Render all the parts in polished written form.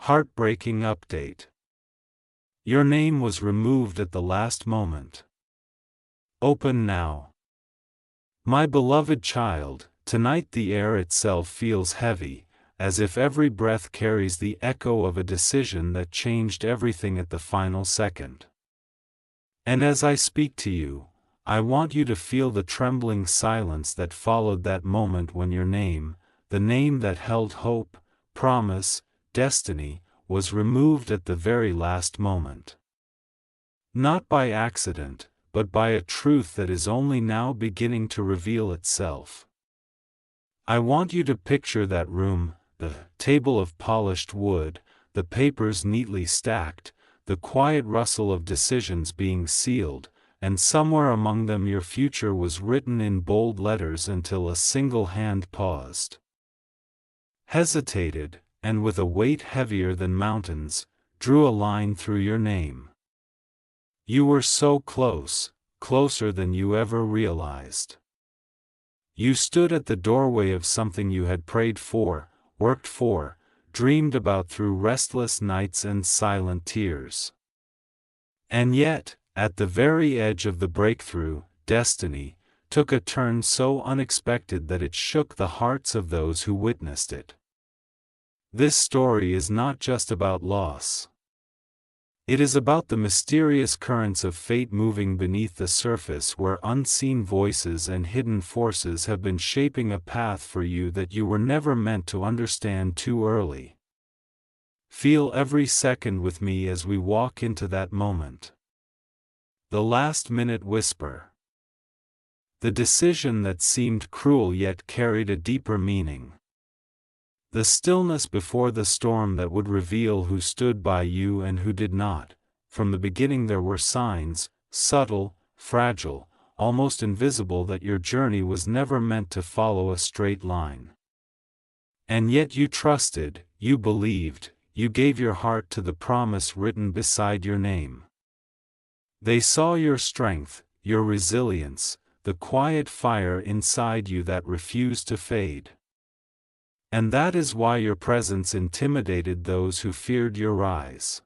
Heartbreaking update. Your name was removed at the last moment. Open now. My beloved child, tonight the air itself feels heavy, as if every breath carries the echo of a decision that changed everything at the final second. And as I speak to you, I want you to feel the trembling silence that followed that moment when your name, the name that held hope, promise, destiny, was removed at the very last moment. Not by accident, but by a truth that is only now beginning to reveal itself. I want you to picture that room, the table of polished wood, the papers neatly stacked, the quiet rustle of decisions being sealed, and somewhere among them your future was written in bold letters until a single hand paused, hesitated, and with a weight heavier than mountains, drew a line through your name. You were so close, closer than you ever realized. You stood at the doorway of something you had prayed for, worked for, dreamed about through restless nights and silent tears. And yet, at the very edge of the breakthrough, destiny took a turn so unexpected that it shook the hearts of those who witnessed it. This story is not just about loss. It is about the mysterious currents of fate moving beneath the surface where unseen voices and hidden forces have been shaping a path for you that you were never meant to understand too early. Feel every second with me as we walk into that moment. The last-minute whisper. The decision that seemed cruel yet carried a deeper meaning. The stillness before the storm that would reveal who stood by you and who did not. From the beginning there were signs, subtle, fragile, almost invisible, that your journey was never meant to follow a straight line. And yet you trusted, you believed, you gave your heart to the promise written beside your name. They saw your strength, your resilience, the quiet fire inside you that refused to fade. And that is why your presence intimidated those who feared your rise.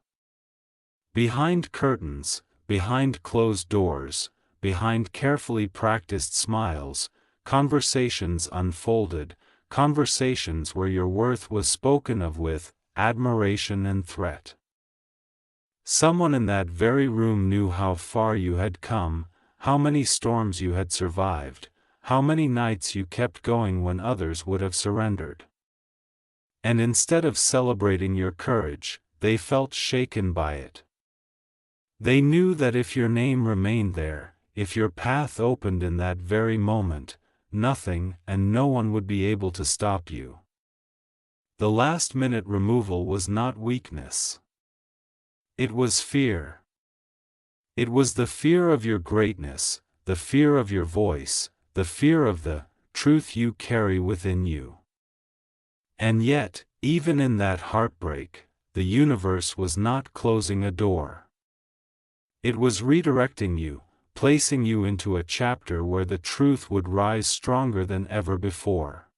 Behind curtains, behind closed doors, behind carefully practiced smiles, conversations unfolded, conversations where your worth was spoken of with admiration and threat. Someone in that very room knew how far you had come, how many storms you had survived, how many nights you kept going when others would have surrendered. And instead of celebrating your courage, they felt shaken by it. They knew that if your name remained there, if your path opened in that very moment, nothing and no one would be able to stop you. The last-minute removal was not weakness. It was fear. It was the fear of your greatness, the fear of your voice, the fear of the truth you carry within you. And yet, even in that heartbreak, the universe was not closing a door. It was redirecting you, placing you into a chapter where the truth would rise stronger than ever before.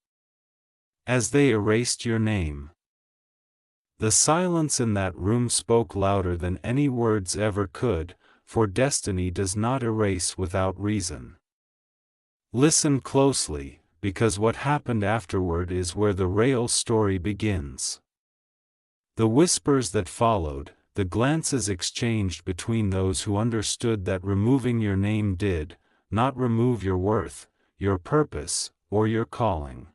As they erased your name, the silence in that room spoke louder than any words ever could, for destiny does not erase without reason. Listen closely, because what happened afterward is where the real story begins. The whispers that followed, the glances exchanged between those who understood that removing your name did not remove your worth, your purpose, or your calling.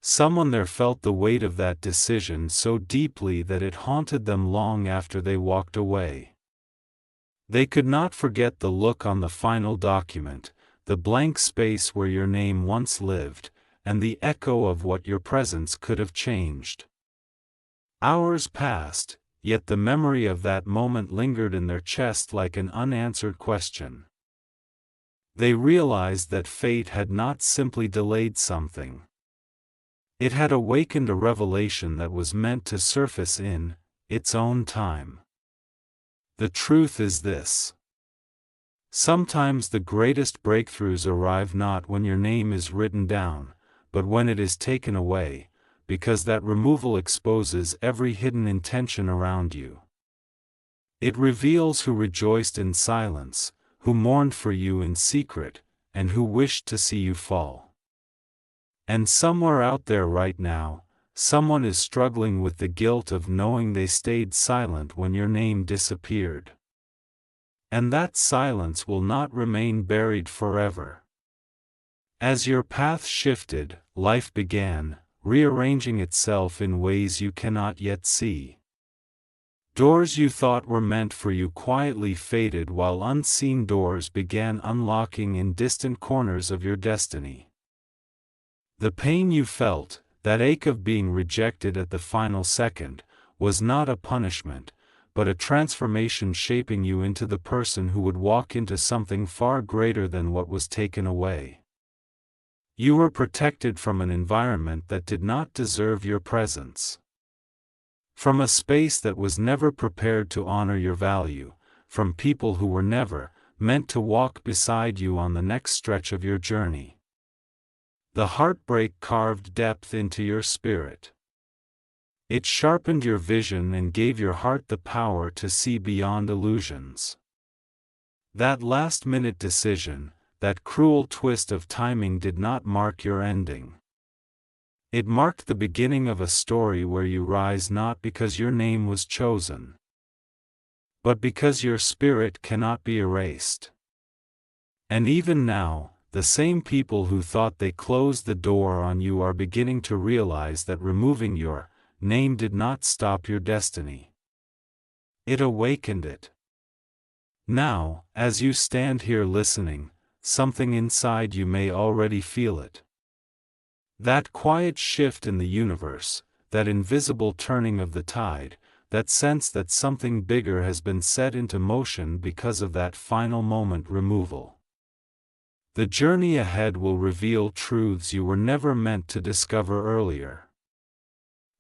Someone there felt the weight of that decision so deeply that it haunted them long after they walked away. They could not forget the look on the final document, the blank space where your name once lived, and the echo of what your presence could have changed. Hours passed, yet the memory of that moment lingered in their chest like an unanswered question. They realized that fate had not simply delayed something. It had awakened a revelation that was meant to surface in its own time. The truth is this. Sometimes the greatest breakthroughs arrive not when your name is written down, but when it is taken away, because that removal exposes every hidden intention around you. It reveals who rejoiced in silence, who mourned for you in secret, and who wished to see you fall. And somewhere out there right now, someone is struggling with the guilt of knowing they stayed silent when your name disappeared. And that silence will not remain buried forever. As your path shifted, life began, rearranging itself in ways you cannot yet see. Doors you thought were meant for you quietly faded while unseen doors began unlocking in distant corners of your destiny. The pain you felt, that ache of being rejected at the final second, was not a punishment, but a transformation shaping you into the person who would walk into something far greater than what was taken away. You were protected from an environment that did not deserve your presence. From a space that was never prepared to honor your value, from people who were never meant to walk beside you on the next stretch of your journey. The heartbreak carved depth into your spirit. It sharpened your vision and gave your heart the power to see beyond illusions. That last-minute decision, that cruel twist of timing did not mark your ending. It marked the beginning of a story where you rise not because your name was chosen, but because your spirit cannot be erased. And even now, the same people who thought they closed the door on you are beginning to realize that removing your name did not stop your destiny. It awakened it. Now, as you stand here listening, something inside you may already feel it. That quiet shift in the universe, that invisible turning of the tide, that sense that something bigger has been set into motion because of that final moment removal. The journey ahead will reveal truths you were never meant to discover earlier.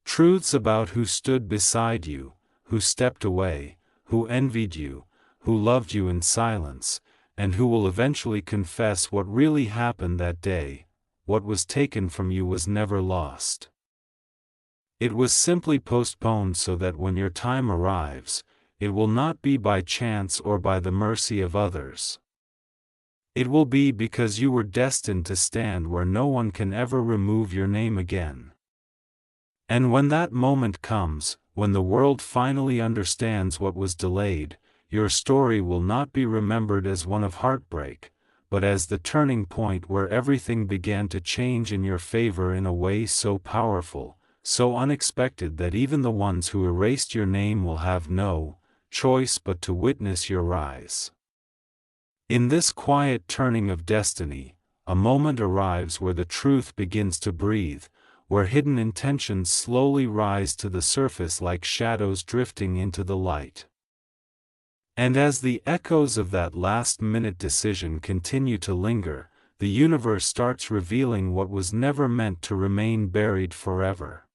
Truths about who stood beside you, who stepped away, who envied you, who loved you in silence, and who will eventually confess what really happened that day. What was taken from you was never lost. It was simply postponed so that when your time arrives, it will not be by chance or by the mercy of others. It will be because you were destined to stand where no one can ever remove your name again. And when that moment comes, when the world finally understands what was delayed, your story will not be remembered as one of heartbreak, but as the turning point where everything began to change in your favor in a way so powerful, so unexpected that even the ones who erased your name will have no choice but to witness your rise. In this quiet turning of destiny, a moment arrives where the truth begins to breathe, where hidden intentions slowly rise to the surface like shadows drifting into the light. And as the echoes of that last-minute decision continue to linger, the universe starts revealing what was never meant to remain buried forever.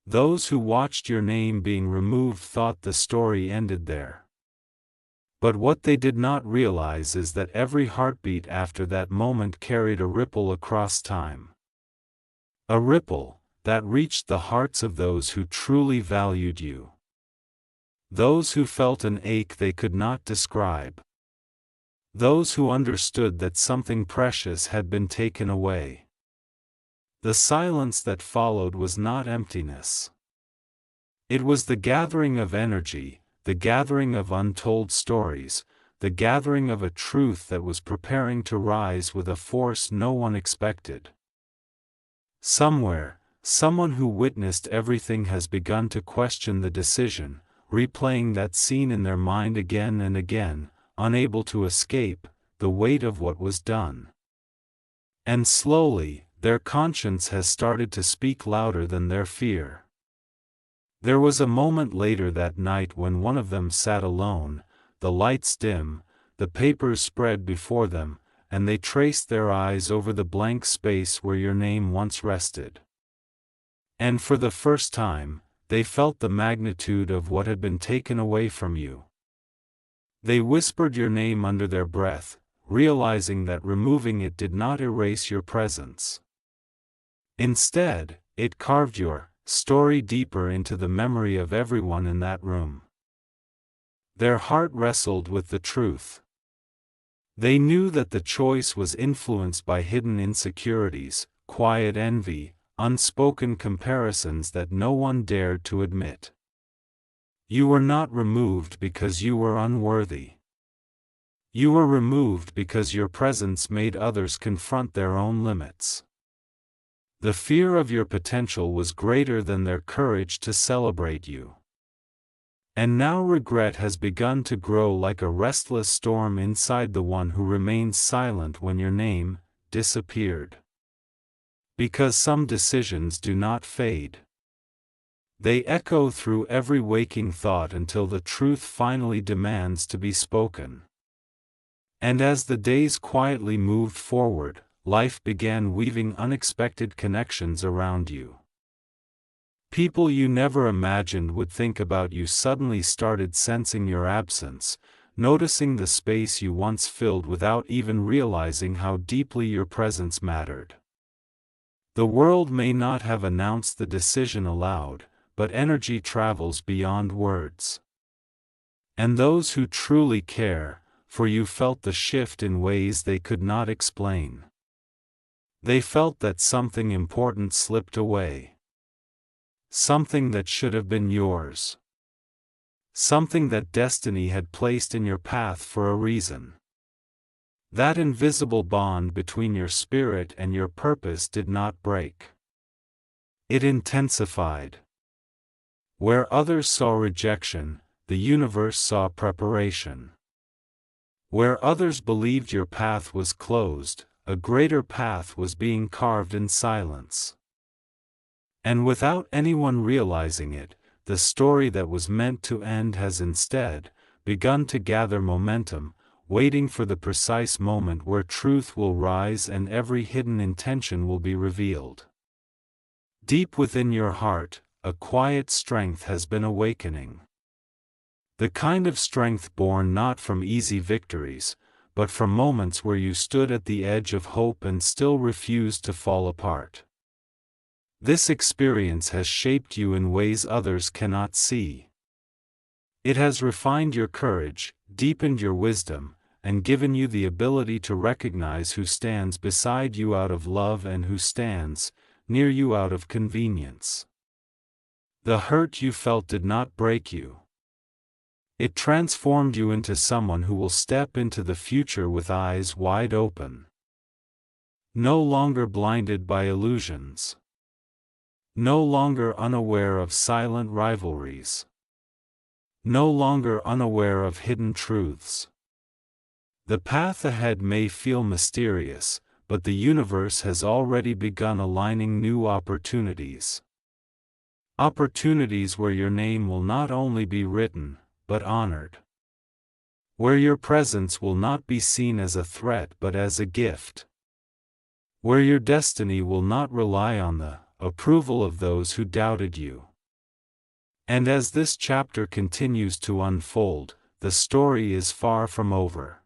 Those who watched your name being removed thought the story ended there. But what they did not realize is that every heartbeat after that moment carried a ripple across time. A ripple that reached the hearts of those who truly valued you. Those who felt an ache they could not describe. Those who understood that something precious had been taken away. The silence that followed was not emptiness. It was the gathering of energy, the gathering of untold stories, the gathering of a truth that was preparing to rise with a force no one expected. Somewhere, someone who witnessed everything has begun to question the decision, replaying that scene in their mind again and again, unable to escape the weight of what was done. And slowly, their conscience has started to speak louder than their fear. There was a moment later that night when one of them sat alone, the lights dim, the papers spread before them, and they traced their eyes over the blank space where your name once rested. And for the first time, they felt the magnitude of what had been taken away from you. They whispered your name under their breath, realizing that removing it did not erase your presence. Instead, it carved your story deeper into the memory of everyone in that room. Their heart wrestled with the truth. They knew that the choice was influenced by hidden insecurities, quiet envy, unspoken comparisons that no one dared to admit. You were not removed because you were unworthy. You were removed because your presence made others confront their own limits. The fear of your potential was greater than their courage to celebrate you. And now regret has begun to grow like a restless storm inside the one who remains silent when your name disappeared. Because some decisions do not fade. They echo through every waking thought until the truth finally demands to be spoken. And as the days quietly moved forward, life began weaving unexpected connections around you. People you never imagined would think about you suddenly started sensing your absence, noticing the space you once filled without even realizing how deeply your presence mattered. The world may not have announced the decision aloud, but energy travels beyond words. And those who truly care for you felt the shift in ways they could not explain. They felt that something important slipped away. Something that should have been yours. Something that destiny had placed in your path for a reason. That invisible bond between your spirit and your purpose did not break. It intensified. Where others saw rejection, the universe saw preparation. Where others believed your path was closed, a greater path was being carved in silence. And without anyone realizing it, the story that was meant to end has instead begun to gather momentum, waiting for the precise moment where truth will rise and every hidden intention will be revealed. Deep within your heart, a quiet strength has been awakening. The kind of strength born not from easy victories, but from moments where you stood at the edge of hope and still refused to fall apart. This experience has shaped you in ways others cannot see. It has refined your courage, deepened your wisdom, and given you the ability to recognize who stands beside you out of love and who stands near you out of convenience. The hurt you felt did not break you. It transformed you into someone who will step into the future with eyes wide open. No longer blinded by illusions. No longer unaware of silent rivalries. No longer unaware of hidden truths. The path ahead may feel mysterious, but the universe has already begun aligning new opportunities. Opportunities where your name will not only be written, but honored. Where your presence will not be seen as a threat but as a gift. Where your destiny will not rely on the approval of those who doubted you. And as this chapter continues to unfold, the story is far from over.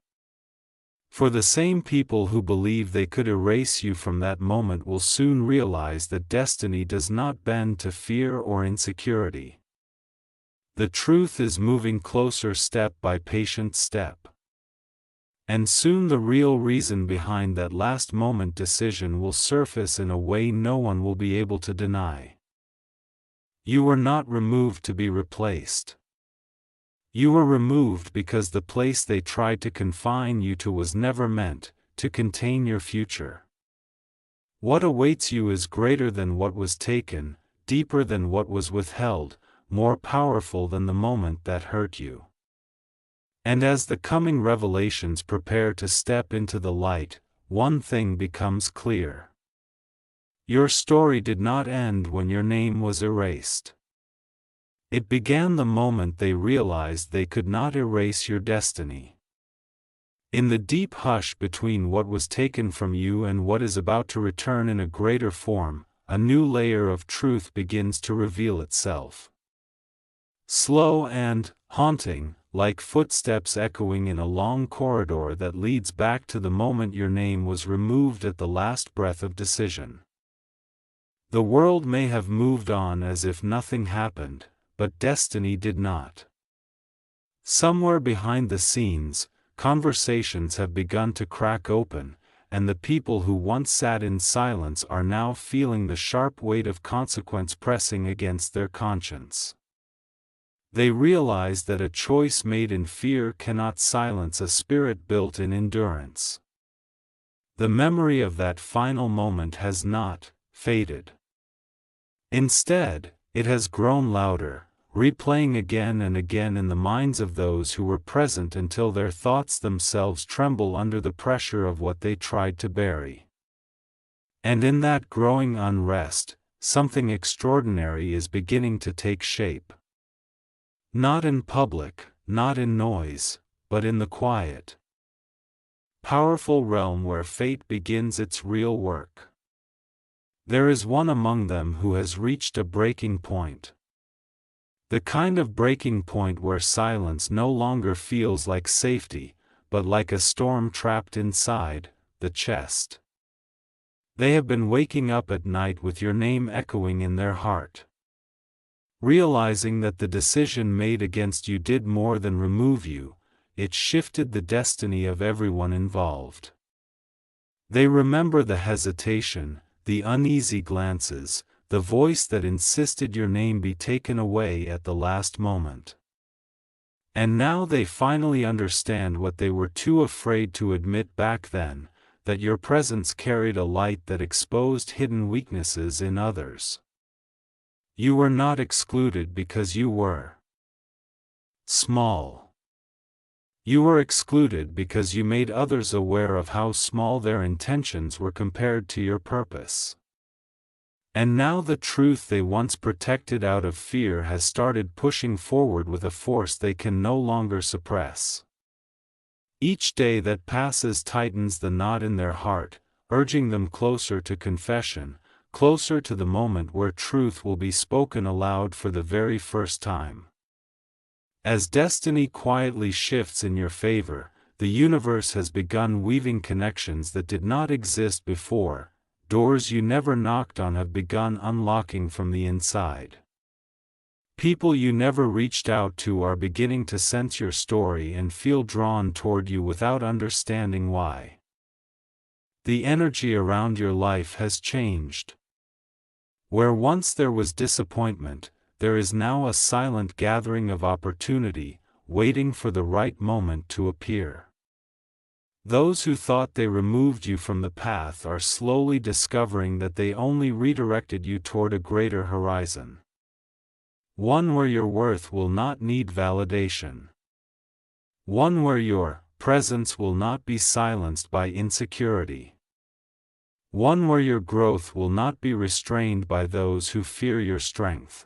For the same people who believe they could erase you from that moment will soon realize that destiny does not bend to fear or insecurity. The truth is moving closer step by patient step. And soon the real reason behind that last moment decision will surface in a way no one will be able to deny. You were not removed to be replaced. You were removed because the place they tried to confine you to was never meant to contain your future. What awaits you is greater than what was taken, deeper than what was withheld, more powerful than the moment that hurt you. And as the coming revelations prepare to step into the light, one thing becomes clear. Your story did not end when your name was erased. It began the moment they realized they could not erase your destiny. In the deep hush between what was taken from you and what is about to return in a greater form, a new layer of truth begins to reveal itself. Slow and haunting, like footsteps echoing in a long corridor that leads back to the moment your name was removed at the last breath of decision. The world may have moved on as if nothing happened, but destiny did not. Somewhere behind the scenes, conversations have begun to crack open, and the people who once sat in silence are now feeling the sharp weight of consequence pressing against their conscience. They realize that a choice made in fear cannot silence a spirit built in endurance. The memory of that final moment has not faded. Instead, it has grown louder, replaying again and again in the minds of those who were present until their thoughts themselves tremble under the pressure of what they tried to bury. And in that growing unrest, something extraordinary is beginning to take shape. Not in public, not in noise, but in the quiet, powerful realm where fate begins its real work. There is one among them who has reached a breaking point. The kind of breaking point where silence no longer feels like safety, but like a storm trapped inside the chest. They have been waking up at night with your name echoing in their heart, realizing that the decision made against you did more than remove you, it shifted the destiny of everyone involved. They remember the hesitation, the uneasy glances, the voice that insisted your name be taken away at the last moment. And now they finally understand what they were too afraid to admit back then, that your presence carried a light that exposed hidden weaknesses in others. You were not excluded because you were small. You were excluded because you made others aware of how small their intentions were compared to your purpose. And now the truth they once protected out of fear has started pushing forward with a force they can no longer suppress. Each day that passes tightens the knot in their heart, urging them closer to confession, closer to the moment where truth will be spoken aloud for the very first time. As destiny quietly shifts in your favor, the universe has begun weaving connections that did not exist before. Doors you never knocked on have begun unlocking from the inside. People you never reached out to are beginning to sense your story and feel drawn toward you without understanding why. The energy around your life has changed. Where once there was disappointment, there is now a silent gathering of opportunity, waiting for the right moment to appear. Those who thought they removed you from the path are slowly discovering that they only redirected you toward a greater horizon. One where your worth will not need validation. One where your presence will not be silenced by insecurity. One where your growth will not be restrained by those who fear your strength.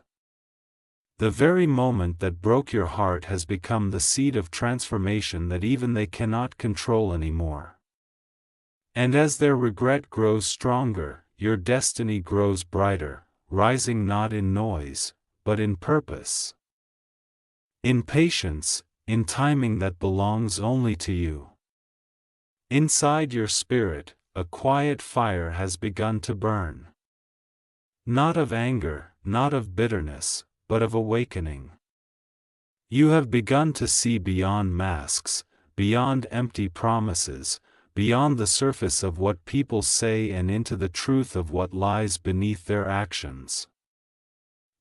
The very moment that broke your heart has become the seed of transformation that even they cannot control anymore. And as their regret grows stronger, your destiny grows brighter, rising not in noise, but in purpose. In patience, in timing that belongs only to you. Inside your spirit, a quiet fire has begun to burn. Not of anger, not of bitterness, but of awakening. You have begun to see beyond masks, beyond empty promises, beyond the surface of what people say and into the truth of what lies beneath their actions.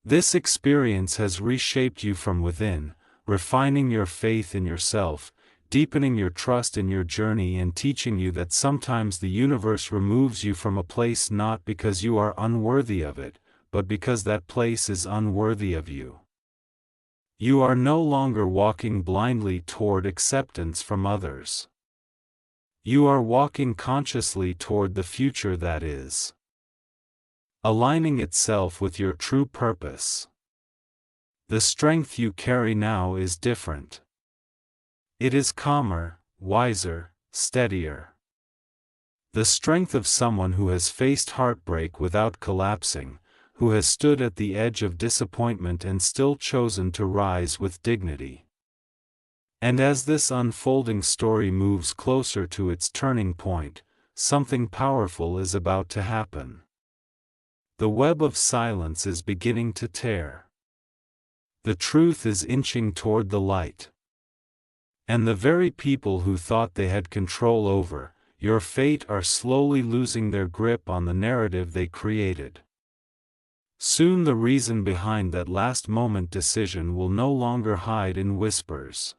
This experience has reshaped you from within, refining your faith in yourself, deepening your trust in your journey and teaching you that sometimes the universe removes you from a place not because you are unworthy of it, but because that place is unworthy of you. You are no longer walking blindly toward acceptance from others. You are walking consciously toward the future that is aligning itself with your true purpose. The strength you carry now is different. It is calmer, wiser, steadier. The strength of someone who has faced heartbreak without collapsing, who has stood at the edge of disappointment and still chosen to rise with dignity. And as this unfolding story moves closer to its turning point, something powerful is about to happen. The web of silence is beginning to tear. The truth is inching toward the light. And the very people who thought they had control over your fate are slowly losing their grip on the narrative they created. Soon the reason behind that last-moment decision will no longer hide in whispers.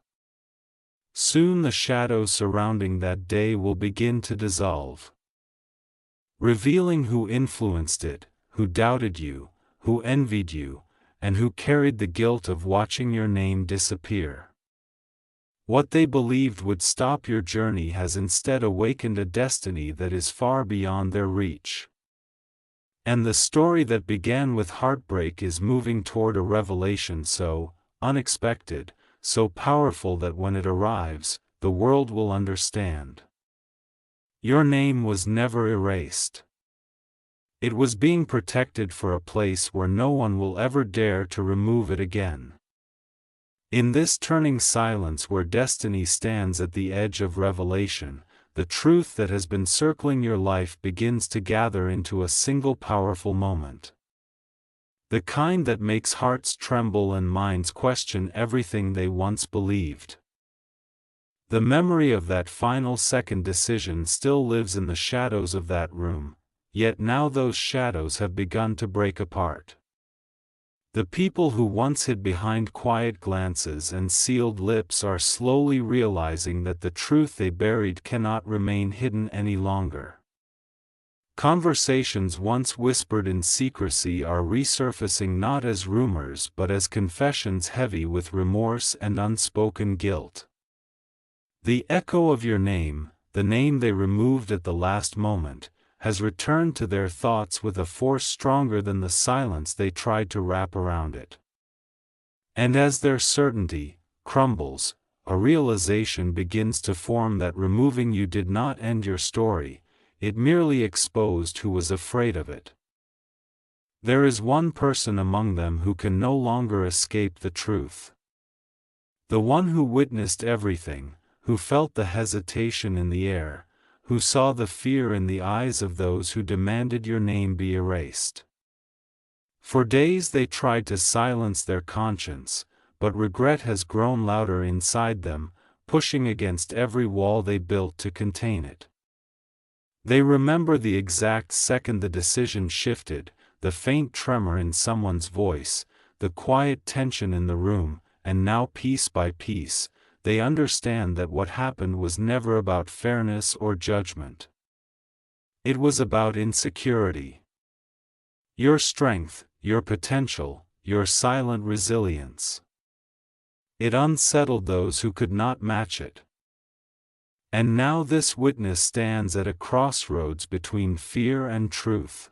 Soon the shadows surrounding that day will begin to dissolve, revealing who influenced it, who doubted you, who envied you, and who carried the guilt of watching your name disappear. What they believed would stop your journey has instead awakened a destiny that is far beyond their reach. And the story that began with heartbreak is moving toward a revelation so unexpected, so powerful that when it arrives, the world will understand. Your name was never erased. It was being protected for a place where no one will ever dare to remove it again. In this turning silence where destiny stands at the edge of revelation, the truth that has been circling your life begins to gather into a single powerful moment. The kind that makes hearts tremble and minds question everything they once believed. The memory of that final second decision still lives in the shadows of that room, yet now those shadows have begun to break apart. The people who once hid behind quiet glances and sealed lips are slowly realizing that the truth they buried cannot remain hidden any longer. Conversations once whispered in secrecy are resurfacing not as rumors but as confessions heavy with remorse and unspoken guilt. The echo of your name, the name they removed at the last moment, has returned to their thoughts with a force stronger than the silence they tried to wrap around it. And as their certainty crumbles, a realization begins to form that removing you did not end your story, it merely exposed who was afraid of it. There is one person among them who can no longer escape the truth. The one who witnessed everything, who felt the hesitation in the air, who saw the fear in the eyes of those who demanded your name be erased. For days they tried to silence their conscience, but regret has grown louder inside them, pushing against every wall they built to contain it. They remember the exact second the decision shifted, the faint tremor in someone's voice, the quiet tension in the room, and now piece by piece, they understand that what happened was never about fairness or judgment. It was about insecurity. Your strength, your potential, your silent resilience. It unsettled those who could not match it. And now this witness stands at a crossroads between fear and truth.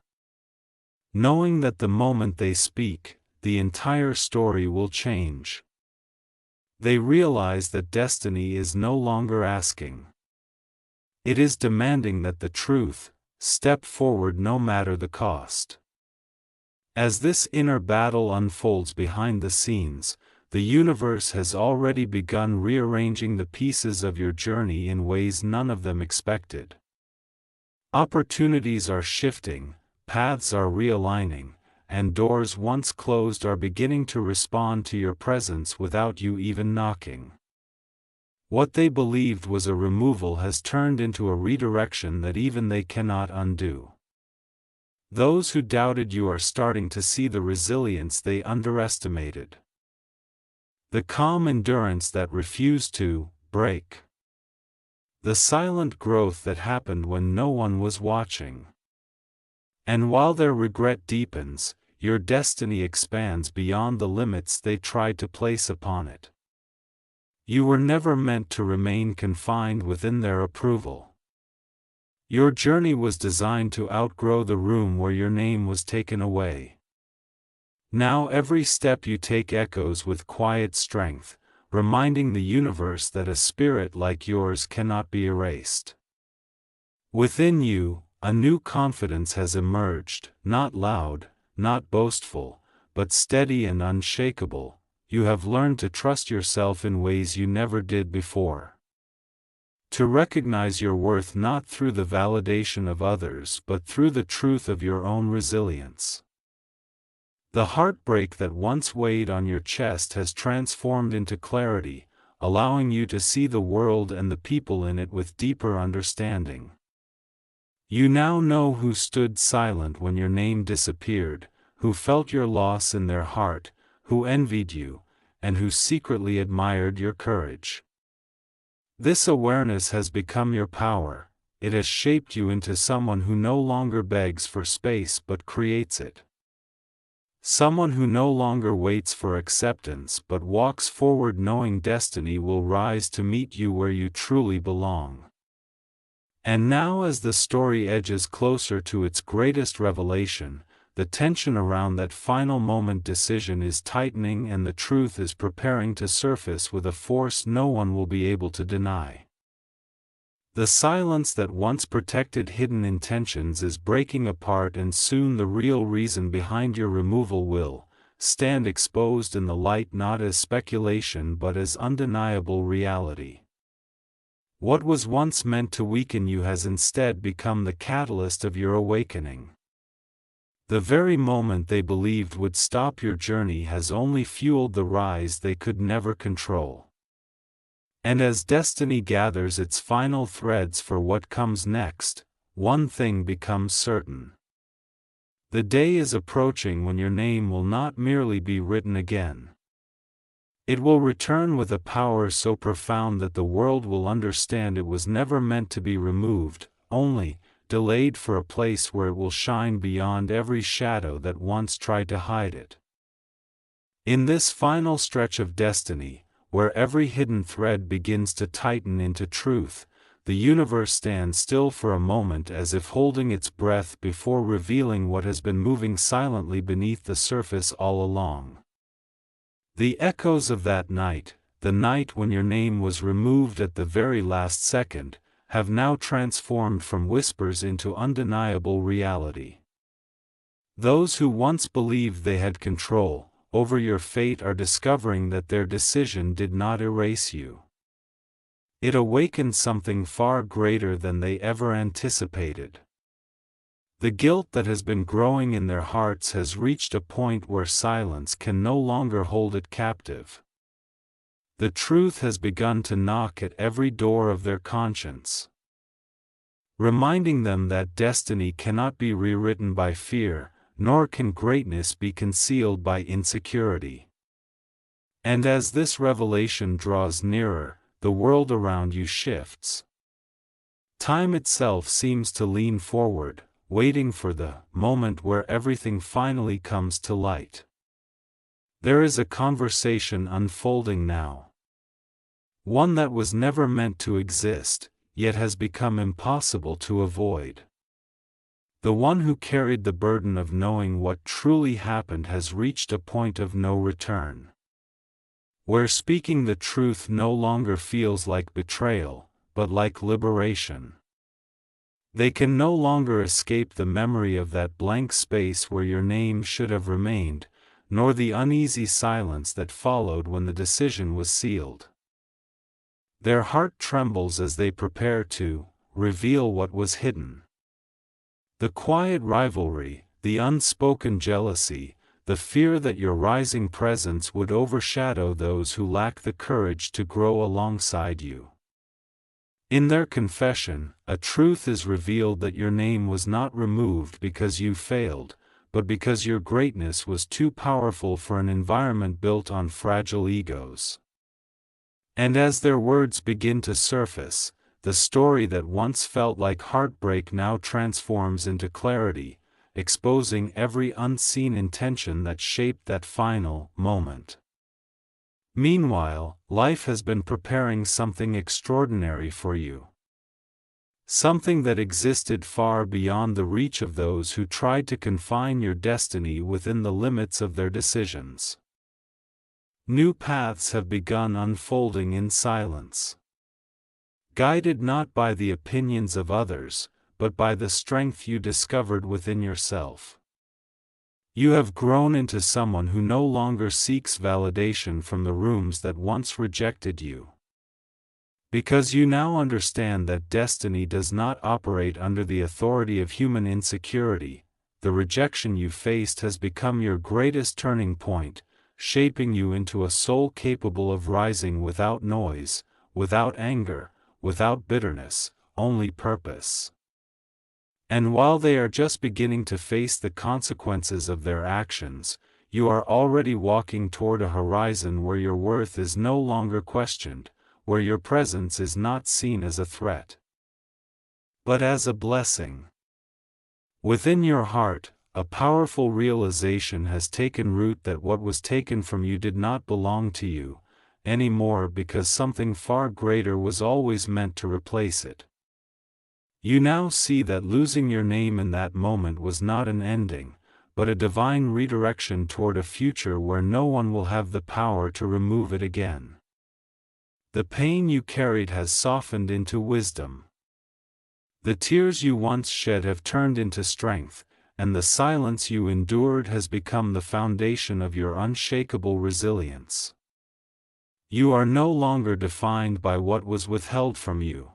Knowing that the moment they speak, the entire story will change. They realize that destiny is no longer asking. It is demanding that the truth step forward no matter the cost. As this inner battle unfolds behind the scenes, the universe has already begun rearranging the pieces of your journey in ways none of them expected. Opportunities are shifting, paths are realigning, and doors once closed are beginning to respond to your presence without you even knocking. What they believed was a removal has turned into a redirection that even they cannot undo. Those who doubted you are starting to see the resilience they underestimated. The calm endurance that refused to break. The silent growth that happened when no one was watching. And while their regret deepens, your destiny expands beyond the limits they tried to place upon it. You were never meant to remain confined within their approval. Your journey was designed to outgrow the room where your name was taken away. Now every step you take echoes with quiet strength, reminding the universe that a spirit like yours cannot be erased. Within you, a new confidence has emerged, not loud, not boastful, but steady and unshakable. You have learned to trust yourself in ways you never did before. To recognize your worth not through the validation of others but through the truth of your own resilience. The heartbreak that once weighed on your chest has transformed into clarity, allowing you to see the world and the people in it with deeper understanding. You now know who stood silent when your name disappeared, who felt your loss in their heart, who envied you, and who secretly admired your courage. This awareness has become your power. It has shaped you into someone who no longer begs for space but creates it. Someone who no longer waits for acceptance but walks forward knowing destiny will rise to meet you where you truly belong. And now, as the story edges closer to its greatest revelation, the tension around that final moment decision is tightening and the truth is preparing to surface with a force no one will be able to deny. The silence that once protected hidden intentions is breaking apart, and soon the real reason behind your removal will stand exposed in the light, not as speculation but as undeniable reality. What was once meant to weaken you has instead become the catalyst of your awakening. The very moment they believed would stop your journey has only fueled the rise they could never control. And as destiny gathers its final threads for what comes next, one thing becomes certain. The day is approaching when your name will not merely be written again. It will return with a power so profound that the world will understand it was never meant to be removed, only delayed for a place where it will shine beyond every shadow that once tried to hide it. In this final stretch of destiny, where every hidden thread begins to tighten into truth, the universe stands still for a moment as if holding its breath before revealing what has been moving silently beneath the surface all along. The echoes of that night, the night when your name was removed at the very last second, have now transformed from whispers into undeniable reality. Those who once believed they had control over your fate are discovering that their decision did not erase you. It awakened something far greater than they ever anticipated. The guilt that has been growing in their hearts has reached a point where silence can no longer hold it captive. The truth has begun to knock at every door of their conscience, reminding them that destiny cannot be rewritten by fear, nor can greatness be concealed by insecurity. And as this revelation draws nearer, the world around you shifts. Time itself seems to lean forward, waiting for the moment where everything finally comes to light. There is a conversation unfolding now. One that was never meant to exist, yet has become impossible to avoid. The one who carried the burden of knowing what truly happened has reached a point of no return, where speaking the truth no longer feels like betrayal, but like liberation. They can no longer escape the memory of that blank space where your name should have remained, nor the uneasy silence that followed when the decision was sealed. Their heart trembles as they prepare to reveal what was hidden. The quiet rivalry, the unspoken jealousy, the fear that your rising presence would overshadow those who lack the courage to grow alongside you. In their confession, a truth is revealed that your name was not removed because you failed, but because your greatness was too powerful for an environment built on fragile egos. And as their words begin to surface, the story that once felt like heartbreak now transforms into clarity, exposing every unseen intention that shaped that final moment. Meanwhile, life has been preparing something extraordinary for you. Something that existed far beyond the reach of those who tried to confine your destiny within the limits of their decisions. New paths have begun unfolding in silence. Guided not by the opinions of others, but by the strength you discovered within yourself. You have grown into someone who no longer seeks validation from the rooms that once rejected you. Because you now understand that destiny does not operate under the authority of human insecurity, the rejection you faced has become your greatest turning point, shaping you into a soul capable of rising without noise, without anger, without bitterness, only purpose. And while they are just beginning to face the consequences of their actions, you are already walking toward a horizon where your worth is no longer questioned, where your presence is not seen as a threat, but as a blessing. Within your heart, a powerful realization has taken root that what was taken from you did not belong to you anymore, because something far greater was always meant to replace it. You now see that losing your name in that moment was not an ending, but a divine redirection toward a future where no one will have the power to remove it again. The pain you carried has softened into wisdom. The tears you once shed have turned into strength, and the silence you endured has become the foundation of your unshakable resilience. You are no longer defined by what was withheld from you.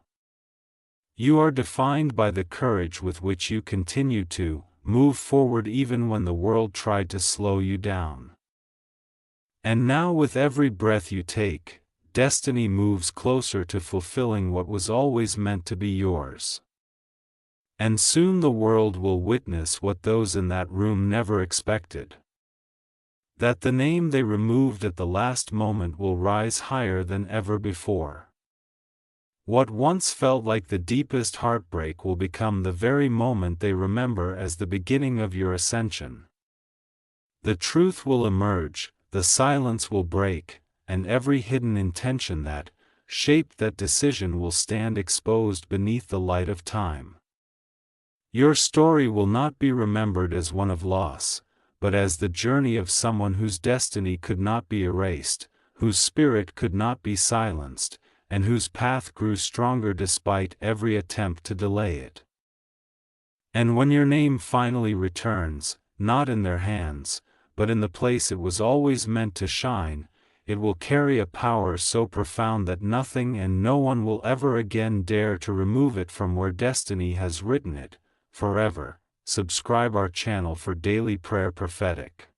You are defined by the courage with which you continue to move forward even when the world tried to slow you down. And now, with every breath you take, destiny moves closer to fulfilling what was always meant to be yours. And soon the world will witness what those in that room never expected. That the name they removed at the last moment will rise higher than ever before. What once felt like the deepest heartbreak will become the very moment they remember as the beginning of your ascension. The truth will emerge, the silence will break, and every hidden intention that shaped that decision will stand exposed beneath the light of time. Your story will not be remembered as one of loss, but as the journey of someone whose destiny could not be erased, whose spirit could not be silenced, and whose path grew stronger despite every attempt to delay it. And when your name finally returns, not in their hands, but in the place it was always meant to shine, it will carry a power so profound that nothing and no one will ever again dare to remove it from where destiny has written it forever. Subscribe our channel for daily prayer prophetic.